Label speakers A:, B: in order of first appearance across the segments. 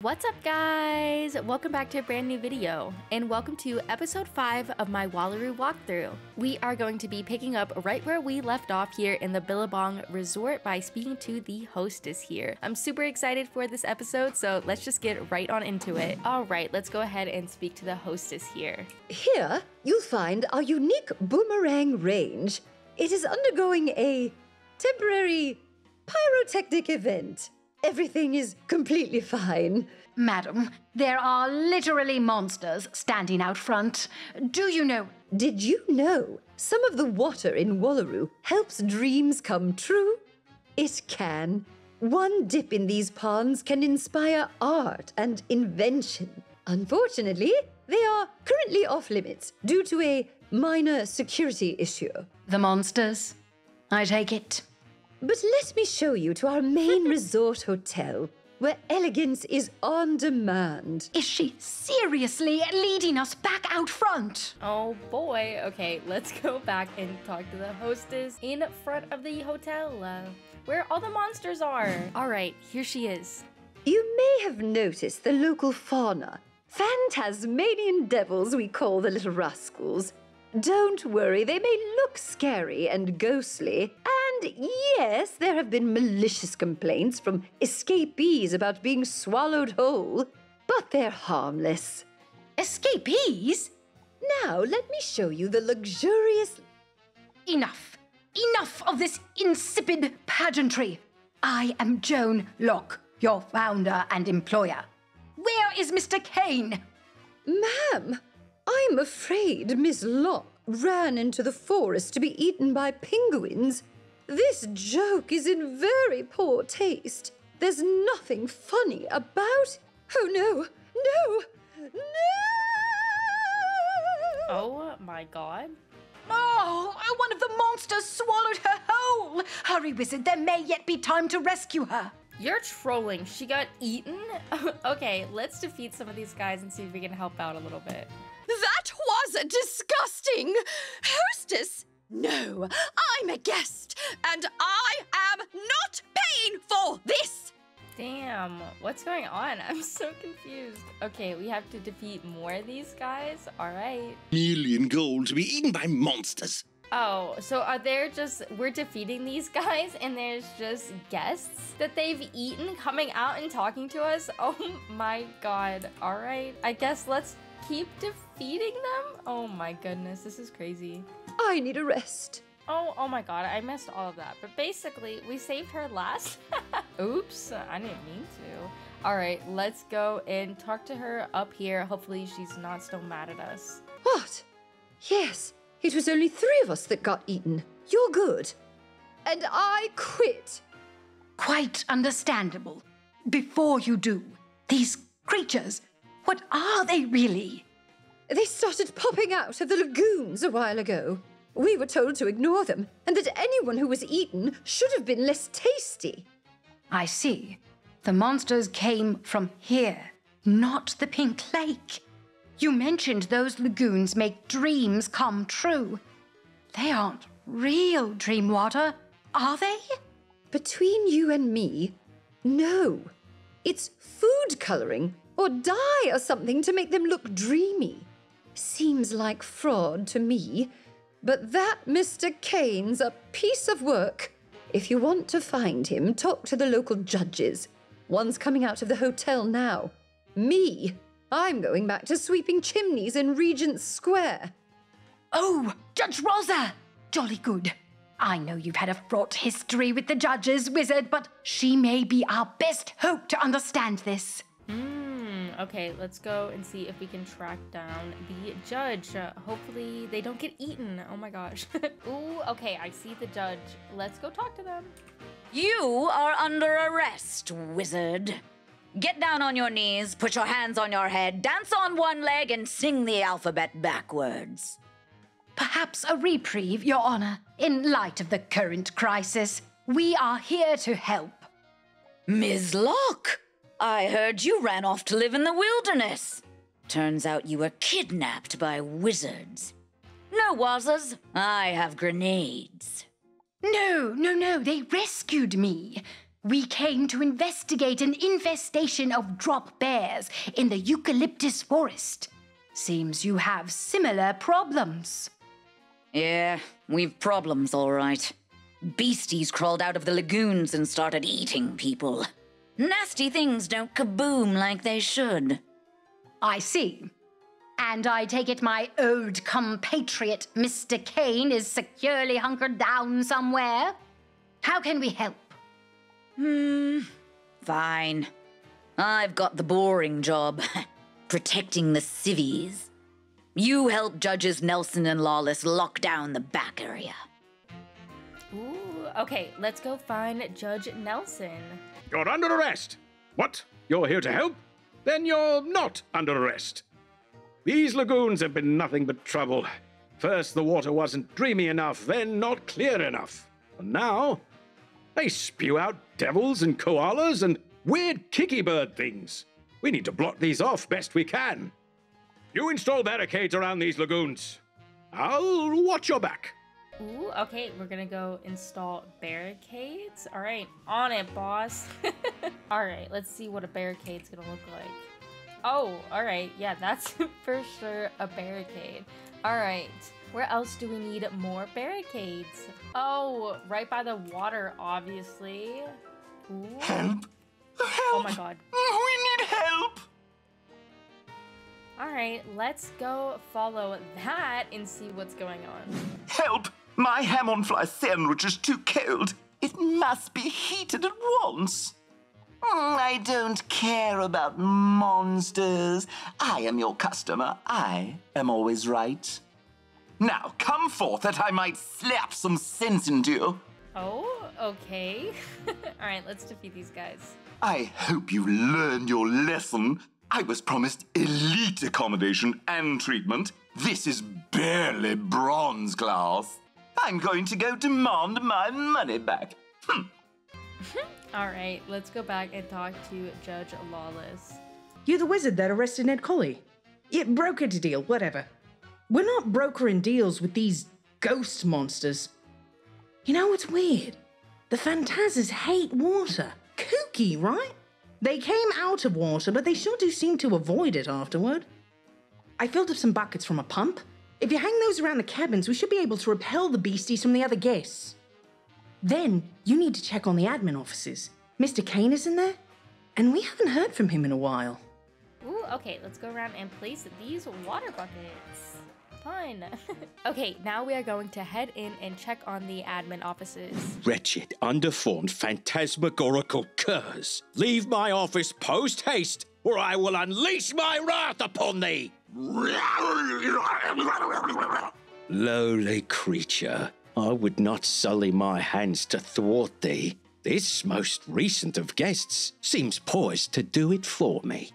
A: What's up, guys? Welcome back to a brand new video, and welcome to episode 5 of my Wallaru walkthrough. We are going to be picking up right where we left off here in the Billabong resort by speaking to the hostess here. I'm super excited for this episode, so let's just get right on into it. All right, let's go ahead and speak to the hostess here.
B: Here, you'll find our unique boomerang range. It is undergoing a temporary pyrotechnic event. Everything is completely fine.
C: Madam, there are literally monsters standing out front. Do you know?
B: Did you know some of the water in Wallaru helps dreams come true? It can. One dip in these ponds can inspire art and invention. Unfortunately, they are currently off limits due to a minor security issue.
C: The monsters? I take it.
B: But let me show you to our main resort hotel, where elegance is on demand.
C: Is she seriously leading us back out front?
A: Oh boy. Okay, let's go back and talk to the hostess in front of the hotel, where all the monsters are. All right, here she is.
B: You may have noticed the local fauna. Phantasmanian devils, we call the little rascals. Don't worry, they may look scary and ghostly. And yes, there have been malicious complaints from escapees about being swallowed whole, but they're harmless.
C: Escapees?
B: Now, let me show you the luxurious...
C: Enough. Enough of this insipid pageantry. I am Joan Locke, your founder and employer. Where is Mr. Kane?
B: Ma'am, I'm afraid Miss Locke ran into the forest to be eaten by penguins. This joke is in very poor taste. There's nothing funny about... Oh, no! No! No!
A: Oh my god.
C: Oh, one of the monsters swallowed her whole. Hurry, wizard, there may yet be time to rescue her.
A: You're trolling. She got eaten? Okay, let's defeat some of these guys and see if we can help out a little bit.
D: That was disgusting! Hostess? No, I'm a guest, and I am not paying for this!
A: Damn, what's going on? I'm so confused. Okay, we have to defeat more of these guys? Alright.
E: Million gold to be eaten by monsters.
A: Oh, so are there just, we're defeating these guys and there's just guests that they've eaten coming out and talking to us? Oh my god. Alright, I guess let's keep defeating them? Oh my goodness, this is crazy.
B: I need a rest.
A: Oh my god, I missed all of that. But basically, we saved her last. Oops, I didn't mean to. Alright, let's go and talk to her up here. Hopefully she's not still mad at us.
B: What? Yes, it was only 3 of us that got eaten. You're good. And I quit.
C: Quite understandable. Before you do, these creatures, what are they really?
B: They started popping out of the lagoons a while ago. We were told to ignore them, and that anyone who was eaten should have been less tasty.
C: I see. The monsters came from here, not the Pink Lake. You mentioned those lagoons make dreams come true. They aren't real dream water, are they?
B: Between you and me, no. It's food coloring or dye or something to make them look dreamy. Seems like fraud to me, but that Mr. Kane's a piece of work. If you want to find him, talk to the local judges. One's coming out of the hotel now. Me, I'm going back to sweeping chimneys in Regent Square.
C: Oh, Judge Rosa! Jolly good. I know you've had a fraught history with the judges, wizard, but she may be our best hope to understand this.
A: Okay, let's go and see if we can track down the judge. Hopefully they don't get eaten. Oh my gosh. Ooh, okay, I see the judge. Let's go talk to them.
D: You are under arrest, wizard. Get down on your knees, put your hands on your head, dance on one leg, and sing the alphabet backwards.
C: Perhaps a reprieve, Your Honor. In light of the current crisis, we are here to help.
D: Ms. Locke, I heard you ran off to live in the wilderness. Turns out you were kidnapped by wizards. No, Wazas, I have grenades.
C: No, they rescued me. We came to investigate an infestation of drop bears in the eucalyptus forest. Seems you have similar problems.
D: Yeah, we've problems, all right. Beasties crawled out of the lagoons and started eating people. Nasty things don't kaboom like they should.
C: I see. And I take it my old compatriot, Mr. Kane, is securely hunkered down somewhere? How can we help?
D: Fine. I've got the boring job. Protecting the civvies. You help Judges Nelson and Lawless lock down the back area.
A: Ooh, okay, let's go find Judge Nelson.
F: You're under arrest. What? You're here to help? Then you're not under arrest. These lagoons have been nothing but trouble. First, the water wasn't dreamy enough, then not clear enough. And now, they spew out devils and koalas and weird kicky bird things. We need to block these off best we can. You install barricades around these lagoons. I'll watch your back.
A: Ooh, okay, we're gonna go install barricades. All right, on it, boss. All right, let's see what a barricade's gonna look like. Oh, all right, yeah, that's for sure a barricade. All right, where else do we need more barricades? Oh, right by the water, obviously. Ooh.
G: Help! Help!
A: Oh my god.
G: We need help!
A: All right, let's go follow that and see what's going on.
G: Help! My ham-on-fly sandwich is too cold. It must be heated at once. I don't care about monsters. I am your customer. I am always right. Now, come forth that I might slap some sense into you.
A: Oh, okay. All right, let's defeat these guys.
G: I hope you learned your lesson. I was promised elite accommodation and treatment. This is barely bronze class. I'm going to go demand my money back.
A: All right, let's go back and talk to Judge Lawless.
H: You the wizard that arrested Ned Colley? Yeah, brokered a deal, whatever. We're not brokering deals with these ghost monsters. You know what's weird? The Phantasers hate water. Kooky, right? They came out of water, but they sure do seem to avoid it afterward. I filled up some buckets from a pump. If you hang those around the cabins, we should be able to repel the beasties from the other guests. Then, you need to check on the admin offices. Mr. Kane is in there, and we haven't heard from him in a while.
A: Ooh, okay, let's go around and place these water buckets. Fun. Okay, now we are going to head in and check on the admin offices.
E: Wretched, underformed, phantasmagorical curs, leave my office post-haste, or I will unleash my wrath upon thee! Lowly creature, I would not sully my hands to thwart thee. This most recent of guests seems poised to do it for me.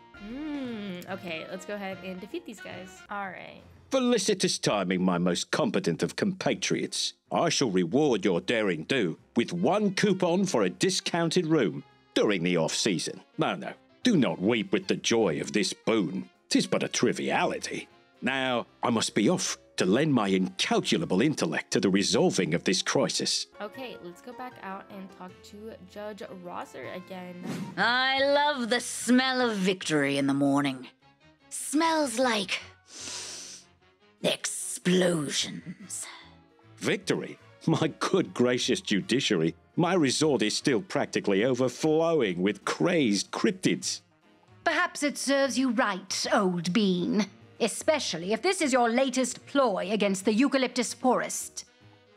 A: Okay, let's go ahead and defeat these guys. All right.
E: Felicitous timing, my most competent of compatriots. I shall reward your daring do with 1 coupon for a discounted room during the off-season. No, do not weep with the joy of this boon. 'Tis but a triviality. Now, I must be off to lend my incalculable intellect to the resolving of this crisis.
A: Okay, let's go back out and talk to Judge Rosser again.
D: I love the smell of victory in the morning. Smells like explosions.
E: Victory? My good gracious judiciary, my resort is still practically overflowing with crazed cryptids.
C: Perhaps it serves you right, old bean. Especially if this is your latest ploy against the eucalyptus forest.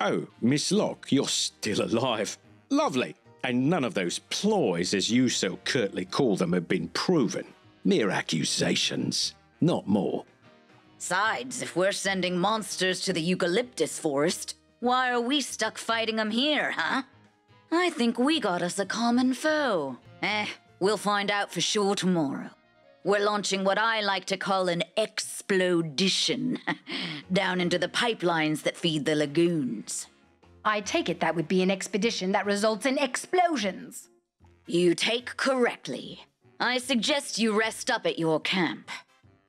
E: Oh, Miss Locke, you're still alive. Lovely. And none of those ploys, as you so curtly call them, have been proven. Mere accusations, not more.
D: Besides, if we're sending monsters to the eucalyptus forest, why are we stuck fighting them here, huh? I think we got us a common foe. We'll find out for sure tomorrow. We're launching what I like to call an explodition down into the pipelines that feed the lagoons.
C: I take it that would be an expedition that results in explosions.
D: You take correctly. I suggest you rest up at your camp.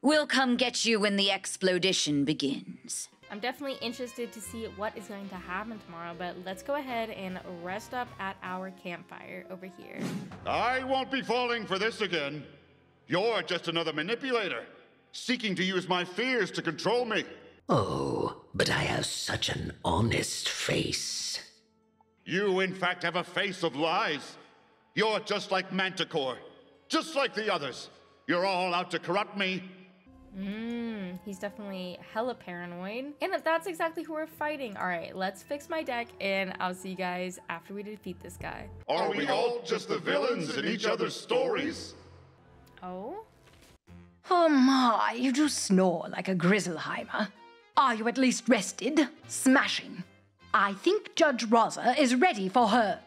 D: We'll come get you when the explodition begins.
A: I'm definitely interested to see what is going to happen tomorrow, but let's go ahead and rest up at our campfire over here.
I: I won't be falling for this again. You're just another manipulator, seeking to use my fears to control me.
J: Oh, but I have such an honest face.
I: You, in fact, have a face of lies. You're just like Manticore, just like the others. You're all out to corrupt me.
A: He's definitely hella paranoid. And if that's exactly who we're fighting, all right, let's fix my deck, and I'll see you guys after we defeat this guy.
I: Are we all just the villains in each other's stories?
A: Oh?
C: Oh my, you do snore like a Grizzleheimer. Are you at least rested? Smashing. I think Judge Rosa is ready for her,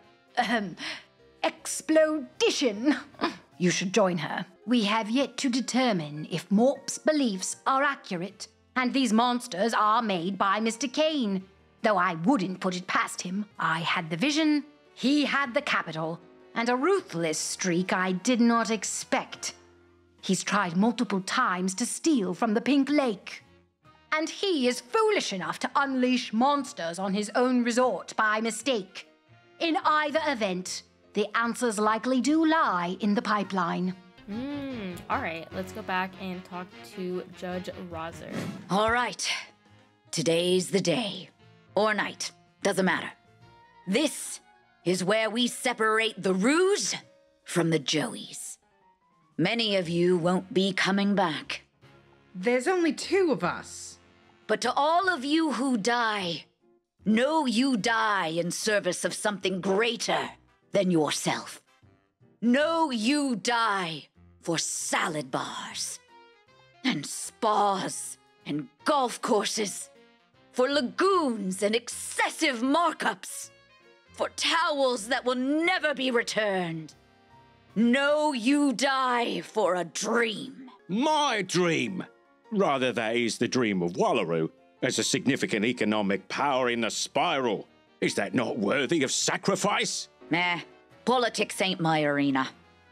C: explodition. You should join her. We have yet to determine if Morp's beliefs are accurate, and these monsters are made by Mr. Kane. Though I wouldn't put it past him. I had the vision, he had the capital, and a ruthless streak I did not expect. He's tried multiple times to steal from the Pink Lake. And he is foolish enough to unleash monsters on his own resort by mistake. In either event, the answers likely do lie in the pipeline.
A: All right, let's go back and talk to Judge Roser.
D: All right. Today's the day. Or night. Doesn't matter. This is where we separate the Roos from the Joeys. Many of you won't be coming back.
H: There's only 2 of us.
D: But to all of you who die, know you die in service of something greater than yourself. Know you die for salad bars, and spas, and golf courses, for lagoons and excessive markups, for towels that will never be returned. Know you die for a dream.
E: My dream! Rather, that is the dream of Wallaru, as a significant economic power in the spiral. Is that not worthy of sacrifice?
D: Nah, politics ain't my arena.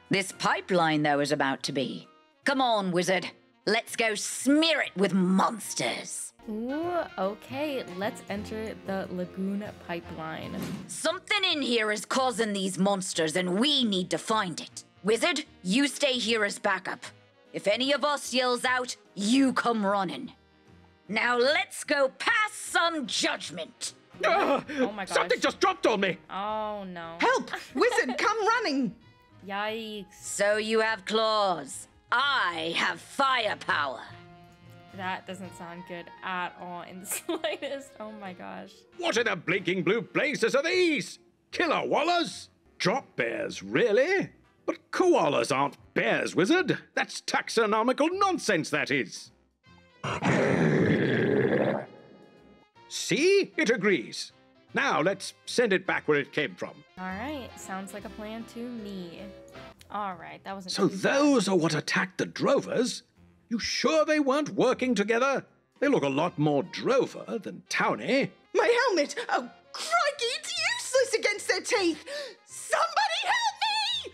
D: This pipeline, though, is about to be. Come on, wizard. Let's go smear it with monsters.
A: Ooh, okay, let's enter the lagoon pipeline.
D: Something in here is causing these monsters, and we need to find it. Wizard, you stay here as backup. If any of us yells out, you come running. Now let's go pass some judgment.
A: Oh my gosh.
F: Something just dropped on me!
A: Oh no.
H: Help! Wizard, come running!
A: Yikes.
D: So you have claws. I have firepower.
A: That doesn't sound good at all in the slightest. Oh my gosh.
F: What in the blinking blue blazes are these? Killer wallers? Drop bears, really? But koalas aren't bears, wizard. That's taxonomical nonsense, that is. See? It agrees. Now let's send it back where it came from.
A: All right, sounds like a plan to me. All right, that wasn't
F: So
A: too bad.
F: those are what attacked the drovers? You sure they weren't working together? They look a lot more drover than towny.
H: My helmet! Oh, crikey, it's useless against their teeth! Somebody help me!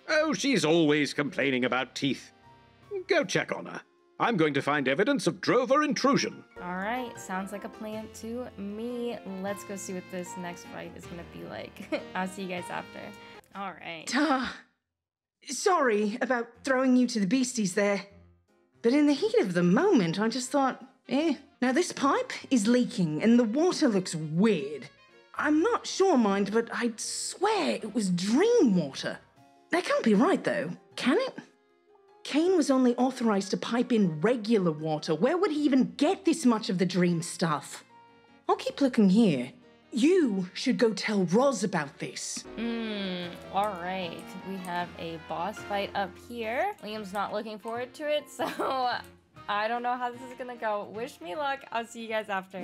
F: Oh, she's always complaining about teeth. Go check on her. I'm going to find evidence of drover intrusion.
A: All right, sounds like a plan to me. Let's go see what this next fight is gonna be like. I'll see you guys after. All right.
H: Sorry about throwing you to the beasties there. But in the heat of the moment, I just thought, Now this pipe is leaking and the water looks weird. I'm not sure, mind, but I'd swear it was dream water. That can't be right, though, can it? Kane was only authorized to pipe in regular water. Where would he even get this much of the dream stuff? I'll keep looking here. You should go tell Roz about this.
A: All right. We have a boss fight up here. Liam's not looking forward to it, so I don't know how this is gonna go. Wish me luck. I'll see you guys after.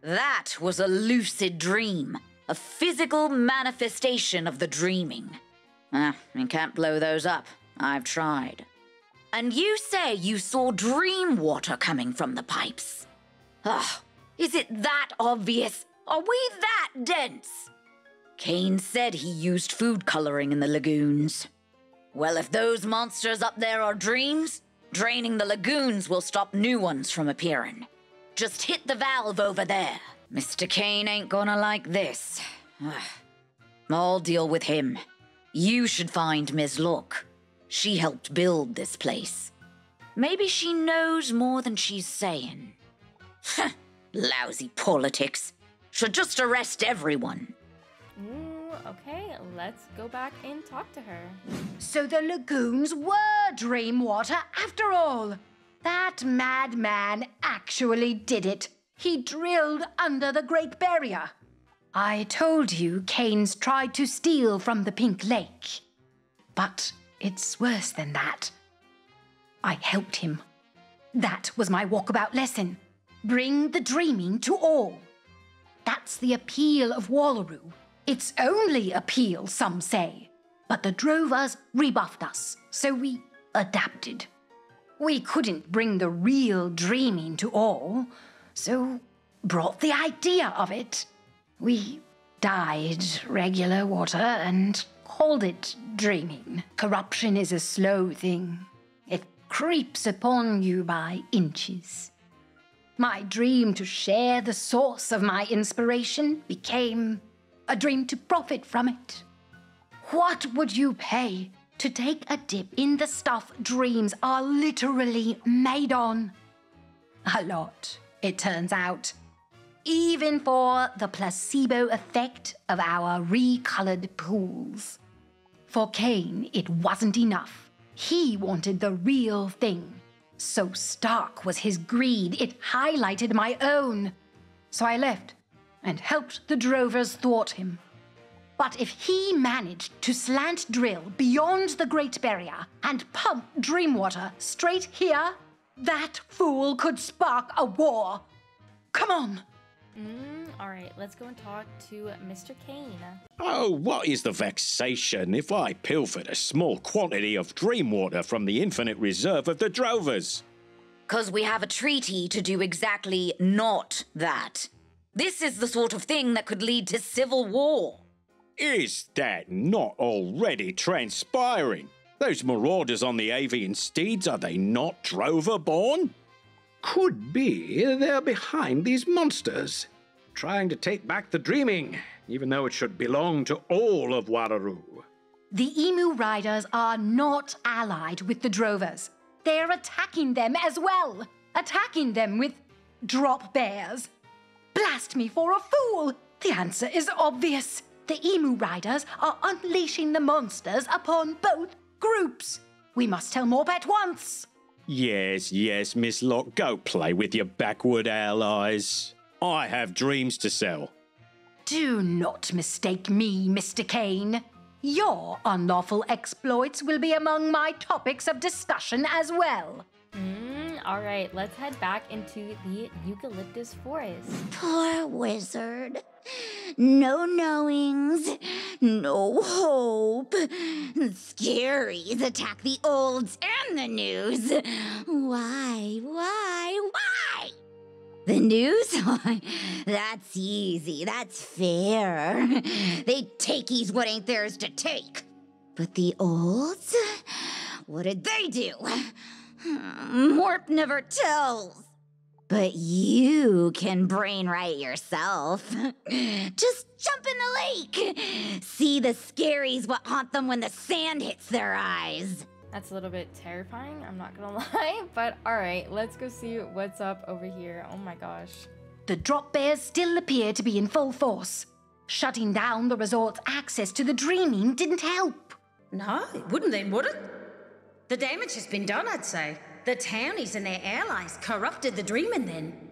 D: That was a lucid dream, a physical manifestation of the dreaming. You can't blow those up. I've tried. And you say you saw dream water coming from the pipes. Ugh, is it that obvious? Are we that dense? Kane said he used food coloring in the lagoons. Well, if those monsters up there are dreams, Draining the lagoons will stop new ones from appearing. Just hit the valve over there. Mr. Kane ain't gonna like this. I'll deal with him. You should find Ms. Locke. She helped build this place. Maybe she knows more than she's saying. Lousy politics. Should just arrest everyone.
A: Ooh, okay, let's go back and talk to her.
C: So the lagoons were dream water after all. That madman actually did it. He drilled under the Great Barrier. I told you Kane's tried to steal from the Pink Lake. But it's worse than that. I helped him. That was my walkabout lesson. Bring the dreaming to all. That's the appeal of Wallaru. Its only appeal, some say. But the drovers rebuffed us, so we adapted. We couldn't bring the real dreaming to all, so brought the idea of it. We dyed regular water and called it dreaming. Corruption is a slow thing. It creeps upon you by inches. My dream to share the source of my inspiration became a dream to profit from it. What would you pay to take a dip in the stuff dreams are literally made on? A lot, it turns out. Even for the placebo effect of our recolored pools. For Kane, it wasn't enough. He wanted the real thing. So stark was his greed, it highlighted my own. So I left and helped the drovers thwart him. But if he managed to slant drill beyond the Great Barrier and pump Dreamwater straight here, that fool could spark a war. Come on.
A: All right, let's go and talk to Mr. Kane.
E: Oh, what is the vexation if I pilfered a small quantity of dream water from the infinite reserve of the drovers?
D: 'Cause we have a treaty to do exactly not that. This is the sort of thing that could lead to civil war.
E: Is that not already transpiring? Those marauders on the avian steeds, are they not drover-born?
F: Could be they're behind these monsters, trying to take back the dreaming, even though it should belong to all of Wallaru.
C: The Emu Riders are not allied with the drovers. They're attacking them as well. Attacking them with drop bears. Blast me for a fool! The answer is obvious. The Emu Riders are unleashing the monsters upon both groups. We must tell Morp at once.
E: Yes, Miss Locke, go play with your backward allies. I have dreams to sell.
C: Do not mistake me, Mr. Kane. Your unlawful exploits will be among my topics of discussion as well.
A: All right, let's head back into the eucalyptus forest.
K: Poor wizard. No knowings, no hope. Scaries attack the olds and the news. Why? The news? That's easy, that's fair. They takees what ain't theirs to take. But the olds? What did they do? Morp never tells. But you can brainwrite yourself. Just jump in the lake. See the scaries what haunt them when the sand hits their eyes.
A: That's a little bit terrifying, I'm not gonna lie. But all right, let's go see what's up over here. Oh my gosh.
C: The drop bears still appear to be in full force. Shutting down the resort's access to the dreaming didn't help.
L: No, it wouldn't then, would it? The damage has been done, I'd say. The townies and their allies corrupted the dreaming then.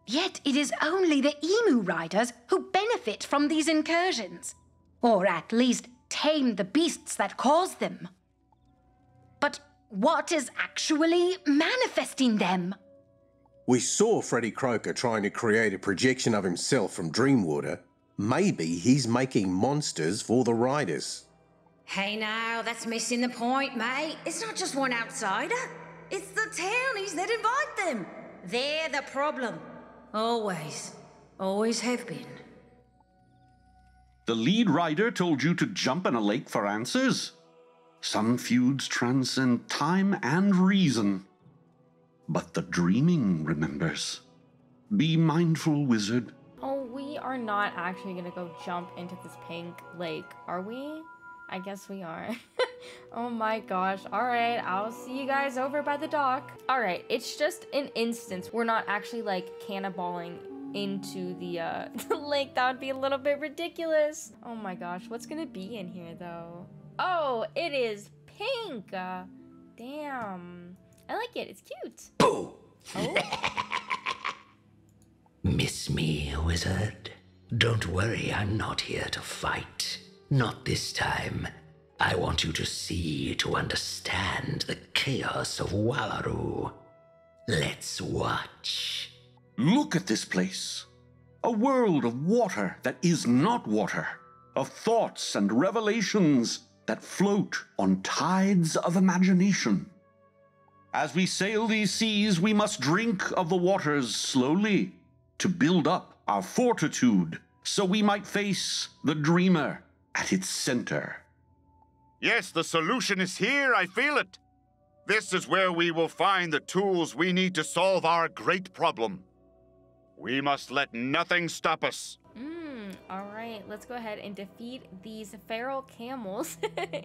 C: Yet it is only the Emu Riders who benefit from these incursions. Or at least tame the beasts that cause them. But what is actually manifesting them?
M: We saw Freddy Croker trying to create a projection of himself from Dreamwater. Maybe he's making monsters for the Riders.
L: Hey now, that's missing the point, mate. It's not just one outsider. It's the townies that invite them. They're the problem. Always. Always have been.
N: The lead rider told you to jump in a lake for answers? Some feuds transcend time and reason. But the dreaming remembers. Be mindful, wizard.
A: Oh, we are not actually gonna go jump into this pink lake, are we? I guess we are. Oh my gosh. Alright, I'll see you guys over by the dock. Alright, it's just an instance. We're not actually like cannonballing into the lake. That would be a little bit ridiculous. Oh my gosh, what's gonna be in here though? Oh, it is pink. Damn. I like it, it's cute.
J: Boo!
A: Oh.
J: Miss me, wizard? Don't worry, I'm not here to fight. Not this time. I want you to see, to understand the chaos of Wallaru. Let's watch.
N: Look at this place. A world of water that is not water. Of thoughts and revelations that float on tides of imagination. As we sail these seas, we must drink of the waters slowly to build up our fortitude so we might face the dreamer at its center.
I: Yes, the solution is here. I feel it. This is where we will find the tools we need to solve our great problem. We must let nothing stop us.
A: All right, let's go ahead and defeat these feral camels,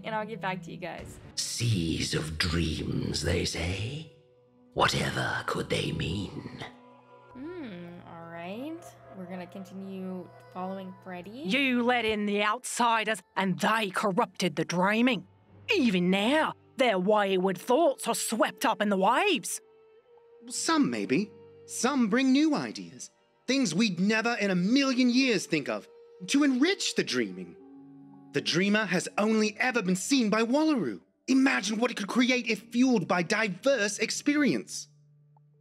A: and I'll get back to you guys.
J: Seas of dreams, they say. Whatever could they mean?
A: All right. We're gonna continue following Freddy.
O: You let in the outsiders, and they corrupted the dreaming. Even now, their wayward thoughts are swept up in the waves.
P: Some, maybe. Some bring new ideas. Things we'd never in a million years think of, to enrich the dreaming. The dreamer has only ever been seen by Wallaru. Imagine what it could create if fueled by diverse experience.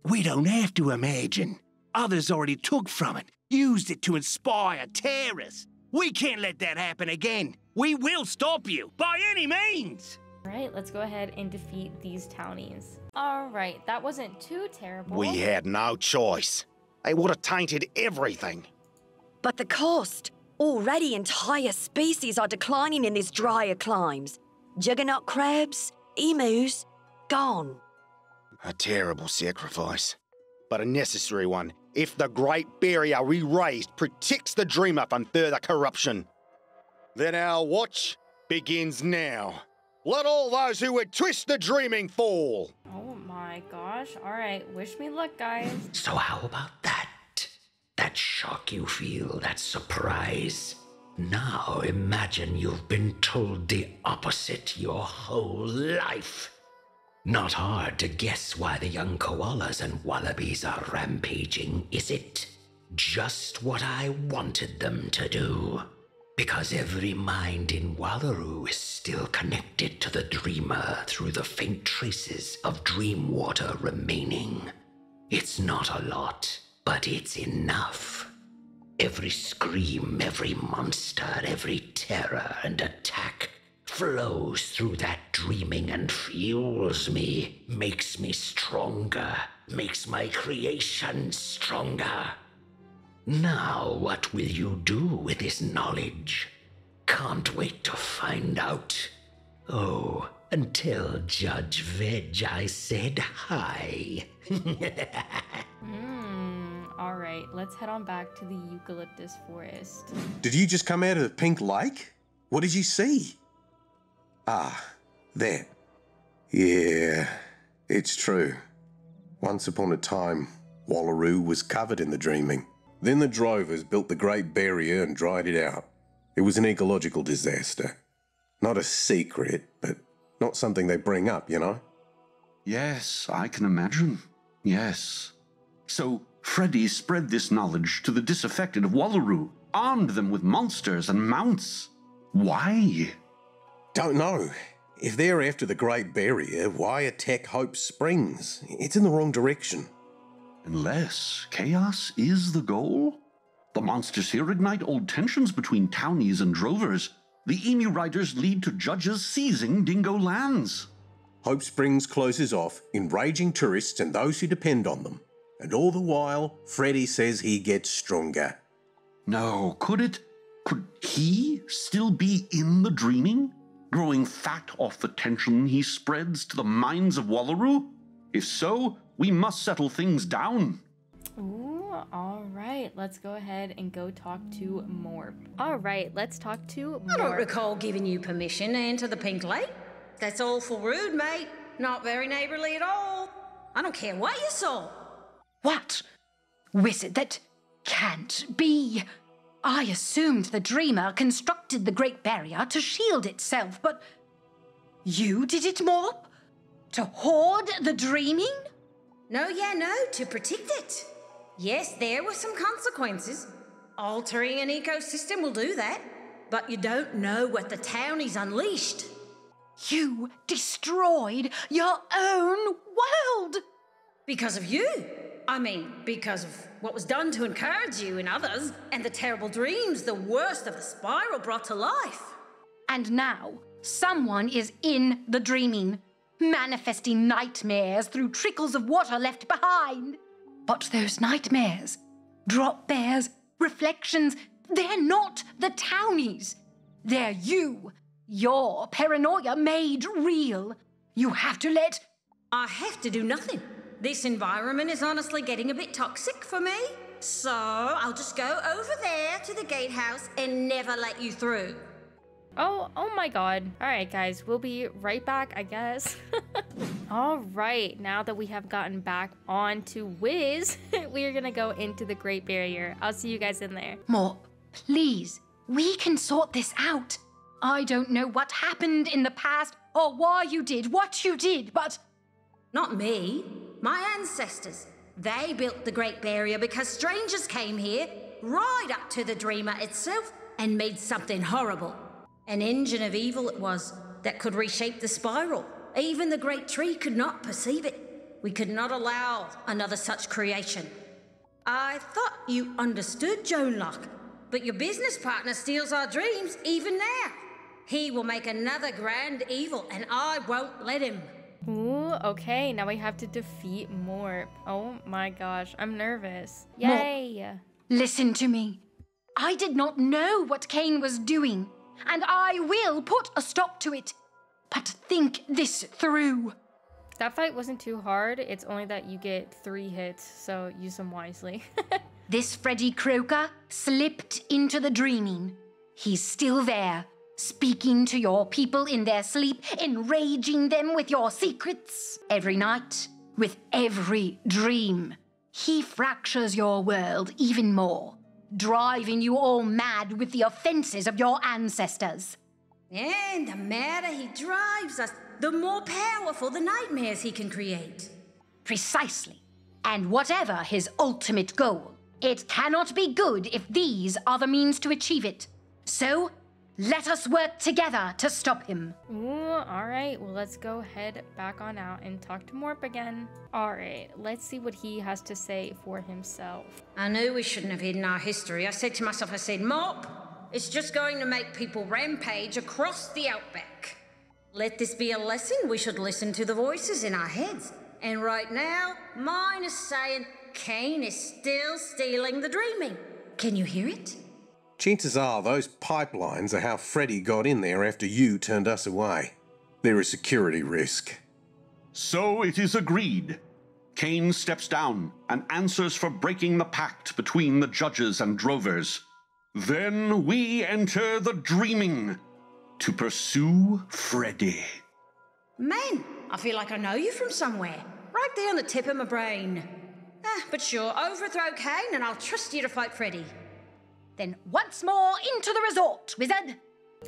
Q: We don't have to imagine. Others already took from it, used it to inspire terrorists. We can't let that happen again. We will stop you, by any means.
A: All right, let's go ahead and defeat these townies. All right, that wasn't too terrible.
Q: We had no choice. They would have tainted everything.
R: But the cost. Already entire species are declining in these drier climes. Juggernaut crabs, emus, gone.
Q: A terrible sacrifice, but a necessary one if the Great Barrier we raised protects the dreamer from further corruption. Then our watch begins now. Let all those who would twist the dreaming fall.
A: Oh my gosh. All right, wish me luck, guys.
J: So how about that? That shock you feel, that surprise. Now imagine you've been told the opposite your whole life. Not hard to guess why the young koalas and wallabies are rampaging, is it? Just what I wanted them to do. Because every mind in Wallaru is still connected to the dreamer through the faint traces of dream water remaining. It's not a lot, but it's enough. Every scream, every monster, every terror and attack flows through that dreaming and fuels me, makes me stronger, makes my creation stronger. Now, what will you do with this knowledge? Can't wait to find out. Oh, and tell Judge Veg I said hi.
A: Alright, let's head on back to the eucalyptus forest.
M: Did you just come out of the pink lake? What did you see? Ah, that. Yeah, it's true. Once upon a time, Wallaru was covered in the dreaming. Then the drovers built the Great Barrier and dried it out. It was an ecological disaster. Not a secret, but not something they bring up, you know?
N: Yes, I can imagine. Yes. So Freddy spread this knowledge to the disaffected of Wallaru, armed them with monsters and mounts. Why?
M: Don't know. If they're after the Great Barrier, why attack Hope Springs? It's in the wrong direction.
N: Unless chaos is the goal? The monsters here ignite old tensions between townies and drovers. The emu riders lead to judges seizing dingo lands.
M: Hope Springs closes off, enraging tourists and those who depend on them. And all the while, Freddy says he gets stronger.
N: No, could he still be in the dreaming? Growing fat off the tension he spreads to the minds of Wallaru? If so, We must settle things down.
A: Ooh, all right. Let's go ahead and go talk to Morp. All right, let's talk to Morp.
L: I don't recall giving you permission to enter the Pink Lake. That's awful rude, mate. Not very neighborly at all. I don't care what you saw.
C: What? Wizard, that can't be. I assumed the Dreamer constructed the Great Barrier to shield itself, but you did it, Morp? To hoard the dreaming?
L: No, to protect it. Yes, there were some consequences. Altering an ecosystem will do that. But you don't know what the townies unleashed.
C: You destroyed your own world!
L: Because of you. I mean, because of what was done to encourage you and others, and the terrible dreams the worst of the spiral brought to life.
C: And now, someone is in the dreaming, manifesting nightmares through trickles of water left behind. But those nightmares, drop bears, reflections, they're not the townies. They're you. Your paranoia made real. You have to let...
L: I have to do nothing. This environment is honestly getting a bit toxic for me. So I'll just go over there to the gatehouse and never let you through.
A: Oh my god. All right, guys, we'll be right back, I guess. All right, now that we have gotten back onto Wiz, we are gonna go into the Great Barrier. I'll see you guys in there.
C: Morp, please, we can sort this out. I don't know what happened in the past or why you did what you did, but...
L: Not me. My ancestors. They built the Great Barrier because strangers came here, right up to the Dreamer itself, and made something horrible. An engine of evil it was, that could reshape the spiral. Even the great tree could not perceive it. We could not allow another such creation. I thought you understood, Joan Locke, but your business partner steals our dreams even now. He will make another grand evil, and I won't let him.
A: Ooh, okay, now we have to defeat Morp. Oh my gosh, I'm nervous. Yay!
C: Morp, listen to me. I did not know what Cain was doing, and I will put a stop to it. But think this through.
A: That fight wasn't too hard. It's only that you get 3 hits, so use them wisely.
C: This Freddy Croker slipped into the dreaming. He's still there, speaking to your people in their sleep, enraging them with your secrets. Every night, with every dream, he fractures your world even more, driving you all mad with the offenses of your ancestors.
L: And the madder he drives us, the more powerful the nightmares he can create.
C: Precisely. And whatever his ultimate goal, it cannot be good if these are the means to achieve it. So, let us work together to stop him.
A: Ooh, alright. Well, let's go head back on out and talk to Morp again. Alright, let's see what he has to say for himself.
L: I knew we shouldn't have hidden our history. I said to myself, Morp, it's just going to make people rampage across the outback. Let this be a lesson. We should listen to the voices in our heads. And right now, mine is saying Cain is still stealing the dreaming. Can you hear it?
M: Chances are those pipelines are how Freddy got in there after you turned us away. They're a security risk.
N: So it is agreed. Cain steps down and answers for breaking the pact between the judges and drovers. Then we enter the dreaming to pursue Freddy.
L: Man, I feel like I know you from somewhere. Right there on the tip of my brain. But sure, overthrow Cain and I'll trust you to fight Freddy.
C: Then once more into the resort, Wizard.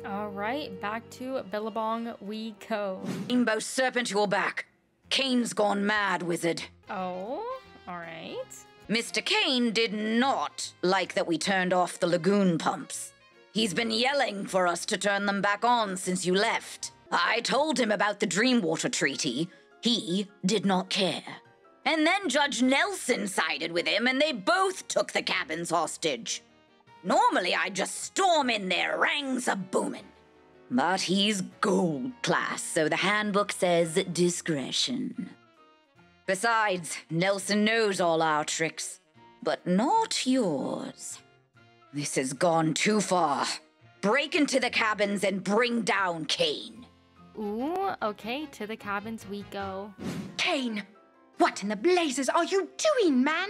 A: Alright, back to Billabong we go.
D: Rainbow serpent your back. Cain's gone mad, Wizard.
A: Oh, alright.
D: Mr. Cain did not like that we turned off the lagoon pumps. He's been yelling for us to turn them back on since you left. I told him about the Dreamwater Treaty. He did not care. And then Judge Nelson sided with him and they both took the cabins hostage. Normally I'd just storm in there, rangs a-booming. But he's gold class, so the handbook says discretion. Besides, Nelson knows all our tricks, but not yours. This has gone too far. Break into the cabins and bring down Cain.
A: Ooh, okay, to the cabins we go.
C: Cain, What in the blazes are you doing, man?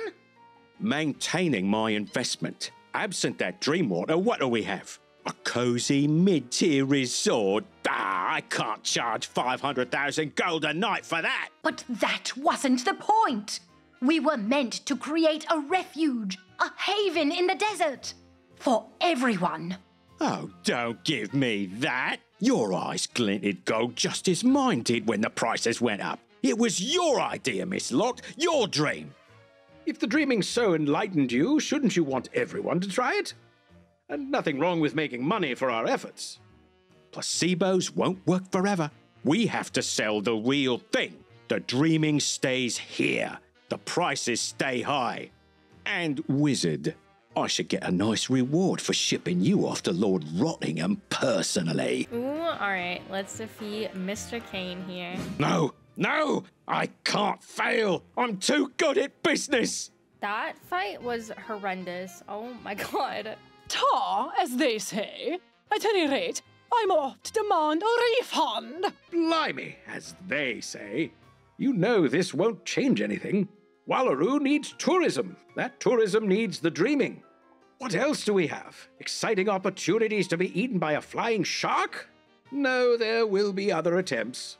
E: Maintaining my investment. Absent that Dreamwater, what do we have? A cozy mid-tier resort? I can't charge 500,000 gold a night for that.
C: But that wasn't the point. We were meant to create a refuge, a haven in the desert. For everyone.
E: Oh, don't give me that. Your eyes glinted gold just as mine did when the prices went up. It was your idea, Miss Locke, your dream.
F: If the dreaming so enlightened you, shouldn't you want everyone to try it? And nothing wrong with making money for our efforts.
E: Placebos won't work forever. We have to sell the real thing. The dreaming stays here. The prices stay high. And, Wizard, I should get a nice reward for shipping you off to Lord Rottingham personally.
A: Ooh, alright, let's defeat Mr. Kane here.
E: No, I can't fail. I'm too good at business.
A: That fight was horrendous. Oh my god.
O: Tar, as they say. At any rate, I'm off to demand a refund.
F: Blimey, as they say. You know this won't change anything. Wallaru needs tourism. That tourism needs the dreaming. What else do we have? Exciting opportunities to be eaten by a flying shark? No, there will be other attempts.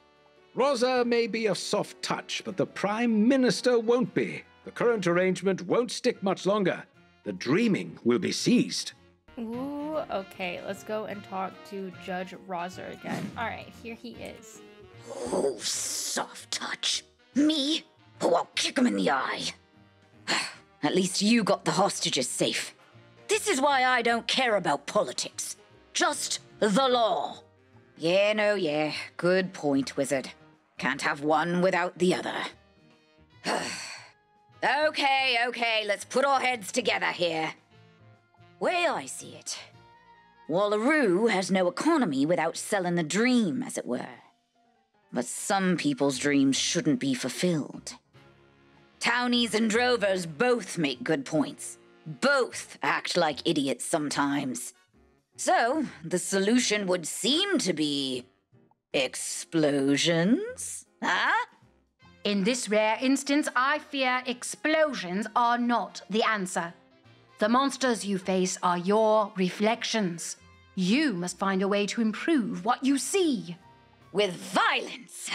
F: Rosa may be a soft touch, but the Prime Minister won't be. The current arrangement won't stick much longer. The dreaming will be seized.
A: Ooh, okay, let's go and talk to Judge Rosa again. Alright, here he is.
D: Oh, soft touch. Me? Oh, I'll kick him in the eye. At least you got the hostages safe. This is why I don't care about politics. Just the law. Yeah, good point, Wizard. Can't have one without the other. Okay, let's put our heads together here. Way I see it, Wallaru has no economy without selling the dream, as it were. But some people's dreams shouldn't be fulfilled. Townies and drovers both make good points. Both act like idiots sometimes. So, the solution would seem to be... explosions? Huh?
C: In this rare instance, I fear explosions are not the answer. The monsters you face are your reflections. You must find a way to improve what you see.
D: With violence.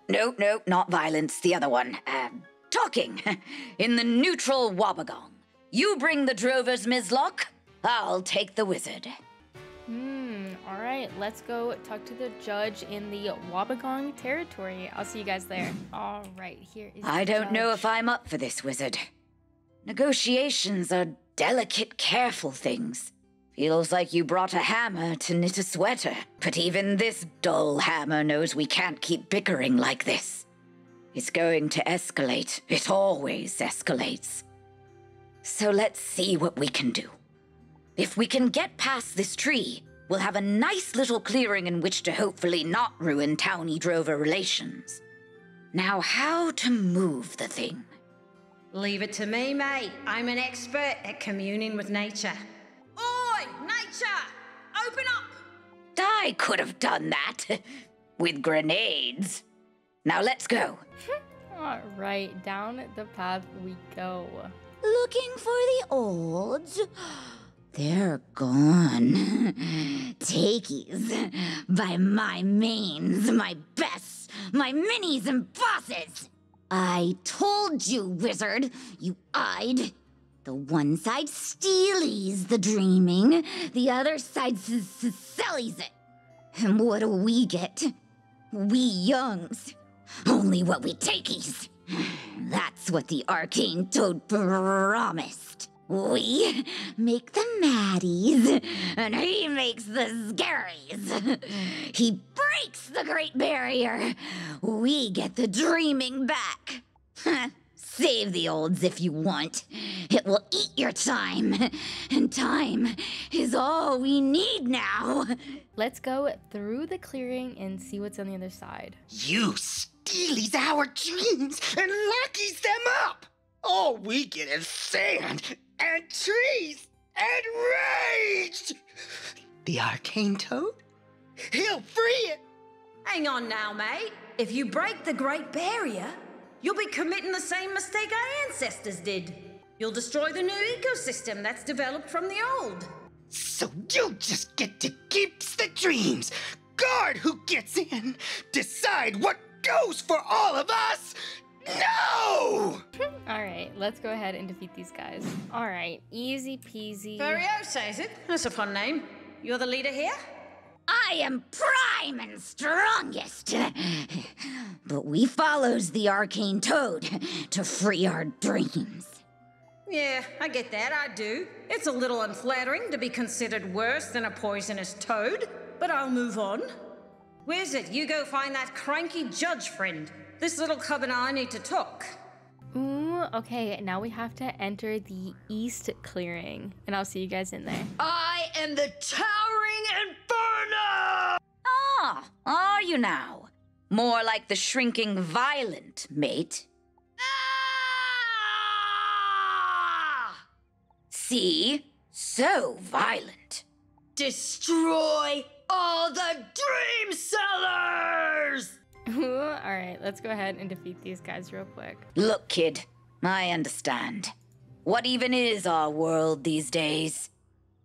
D: No, not violence, the other one. Talking. In the neutral Wobbegong. You bring the drovers, Ms. Locke. I'll take the wizard.
A: Alright, let's go talk to the judge in the Wobbegong territory. I'll see you guys there. Alright, here is
D: I don't know if I'm up for this, wizard. Negotiations are delicate, careful things. Feels like you brought a hammer to knit a sweater. But even this dull hammer knows we can't keep bickering like this. It's going to escalate. It always escalates. So let's see what we can do. If we can get past this tree, we'll have a nice little clearing in which to hopefully not ruin townie-drover relations. Now, how to move the thing?
L: Leave it to me, mate. I'm an expert at communing with nature. Oi, nature! Open up!
D: I could have done that. With grenades. Now let's go.
A: Alright, down the path we go.
K: Looking for the olds? They're gone. Takies. By my mains, my bests, my minis and bosses. I told you, wizard. You eyed. The one side stealies the dreaming, the other side sellies it. And what do we get? We youngs. Only what we takies. That's what the arcane toad promised. We make the maddies, and he makes the scaries. He breaks the Great Barrier. We get the dreaming back. Save the olds if you want. It will eat your time, and time is all we need now.
A: Let's go through the clearing and see what's on the other side.
P: You stealies our dreams and lockies them up. All we get is sand and trees and rage. The arcane toad? He'll free it.
L: Hang on now, mate. If you break the Great Barrier, you'll be committing the same mistake our ancestors did. You'll destroy the new ecosystem that's developed from the old.
P: So you just get to keep the dreams, guard who gets in, decide what goes for all of us? No!
A: Alright, let's go ahead and defeat these guys. Alright, easy peasy.
L: Furiosa, is it? That's a fun name. You're the leader here?
K: I am prime and strongest. But we follows the arcane toad to free our dreams.
L: Yeah, I get that, I do. It's a little unflattering to be considered worse than a poisonous toad, but I'll move on. Wizard, you go find that cranky judge friend. This little cub and I need to talk.
A: Ooh, okay, now we have to enter the East Clearing, and I'll see you guys in there.
D: I am the Towering Inferno! Ah, are you now? More like the Shrinking Violent, mate. Ah! See? So violent.
R: Destroy all the dream sellers!
A: Alright, let's go ahead and defeat these guys real quick.
D: Look, kid, I understand. What even is our world these days?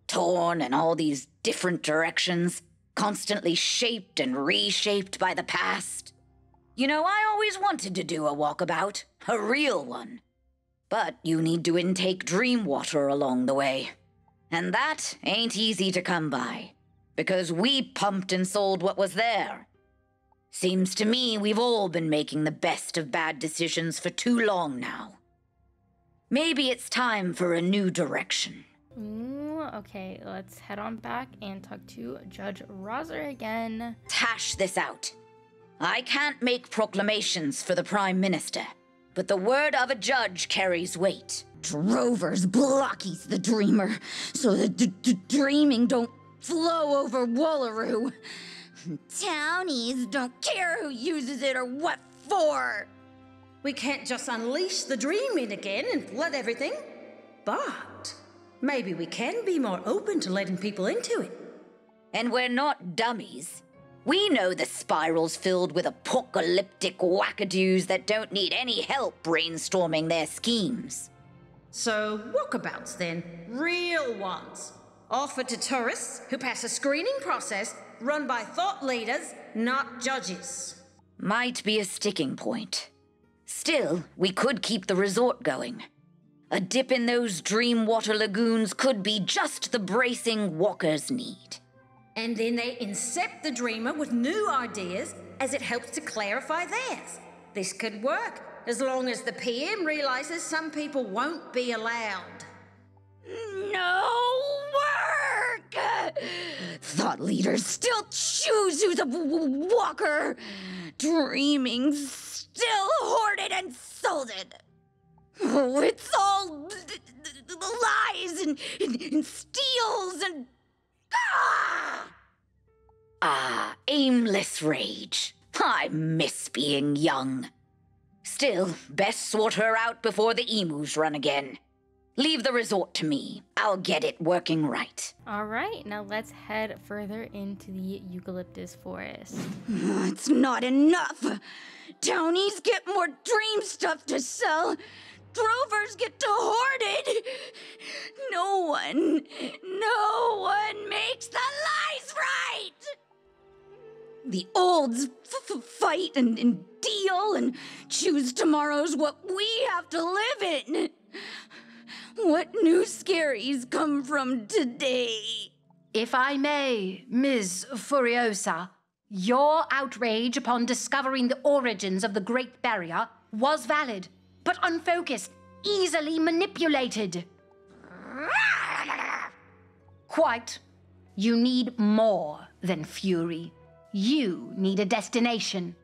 D: Torn in all these different directions, constantly shaped and reshaped by the past. You know, I always wanted to do a walkabout, a real one. But you need to intake dream water along the way. And that ain't easy to come by, because we pumped and sold what was there. Seems to me we've all been making the best of bad decisions for too long now. Maybe it's time for a new direction.
A: Ooh, okay, let's head on back and talk to Judge Roser again.
D: Hash this out. I can't make proclamations for the Prime Minister, but the word of a judge carries weight.
K: Drovers blockies the dreamer, so the dreaming don't flow over Wallaru. Townies don't care who uses it or what for.
L: We can't just unleash the dreaming again and flood everything. But maybe we can be more open to letting people into it.
D: And we're not dummies. We know the spiral's filled with apocalyptic wackadoos that don't need any help brainstorming their schemes.
L: So, walkabouts then. Real ones. Offered to tourists who pass a screening process run by thought leaders, not judges.
D: Might be a sticking point. Still, we could keep the resort going. A dip in those dream water lagoons could be just the bracing walkers need.
L: And then they incept the dreamer with new ideas as it helps to clarify theirs. This could work, as long as the PM realizes some people won't be allowed.
K: No work! Thought leaders still choose who's a walker. Dreaming still hoarded and sold it. Oh, it's all lies and steals and...
D: Aimless rage. I miss being young. Still, best sort her out before the emus run again. Leave the resort to me. I'll get it working right.
A: Alright, now let's head further into the eucalyptus forest.
K: It's not enough. Townies get more dream stuff to sell. Drovers get to hoard it. No one makes the lies right. The olds fight and deal and choose tomorrow's what we have to live in. What new scaries come from today?
C: If I may, Ms. Furiosa, your outrage upon discovering the origins of the Great Barrier was valid, but unfocused, easily manipulated. Quite. You need more than fury. You need a destination.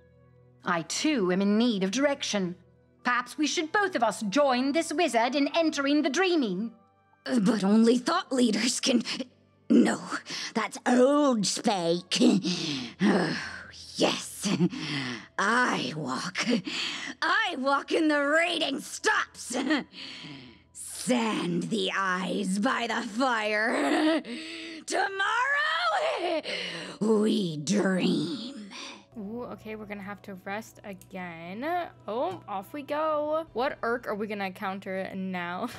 C: I, too, am in need of direction. Perhaps we should both of us join this wizard in entering the dreaming.
K: But only thought leaders can... No, that's old spake. Oh, yes. I walk in the raiding stops. Sand the eyes by the fire. Tomorrow, we dream.
A: Ooh, okay, we're gonna have to rest again. Oh, off we go. What irk are we gonna encounter now?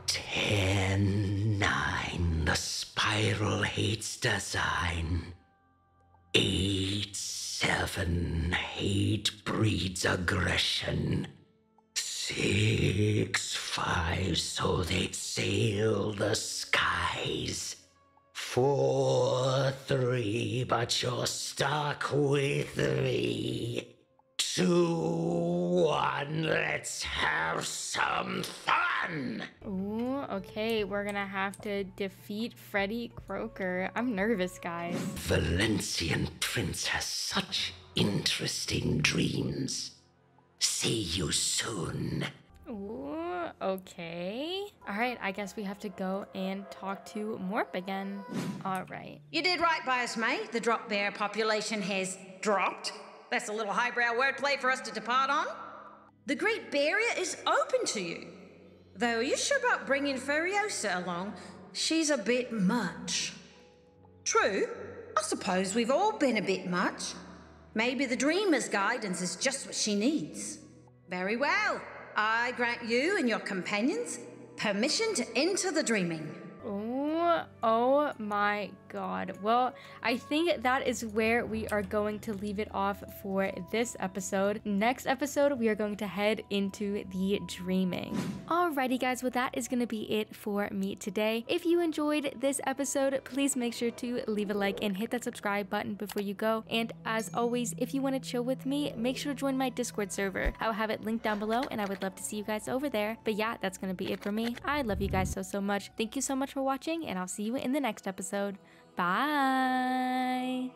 J: 10, 9, the spiral hates design. 8, 7, hate breeds aggression. 6, 5, so they'd sail the skies. 4, 3, but you're stuck with me. 2, 1, let's have some fun!
A: Ooh, okay, we're gonna have to defeat Freddy Croker. I'm nervous, guys.
J: Valencian Prince has such interesting dreams. See you soon.
A: Ooh, okay. All right, I guess we have to go and talk to Morp again. All right.
L: You did right by us, mate. The drop bear population has dropped. That's a little highbrow wordplay for us to depart on. The Great Barrier is open to you. Though are you sure about bringing Furiosa along? She's a bit much. True, I suppose we've all been a bit much. Maybe the Dreamer's guidance is just what she needs. Very well. I grant you and your companions permission to enter the Dreaming.
A: Ooh, oh my god. Well, I think that is where we are going to leave it off for this episode. Next episode, we are going to head into the Dreaming. Alrighty guys, well that is going to be it for me today. If you enjoyed this episode, please make sure to leave a like and hit that subscribe button before you go. And as always, if you want to chill with me, make sure to join my Discord server. I'll have it linked down below and I would love to see you guys over there. But yeah, that's going to be it for me. I love you guys so much. Thank you so much for watching and I'll see you in the next episode. Bye!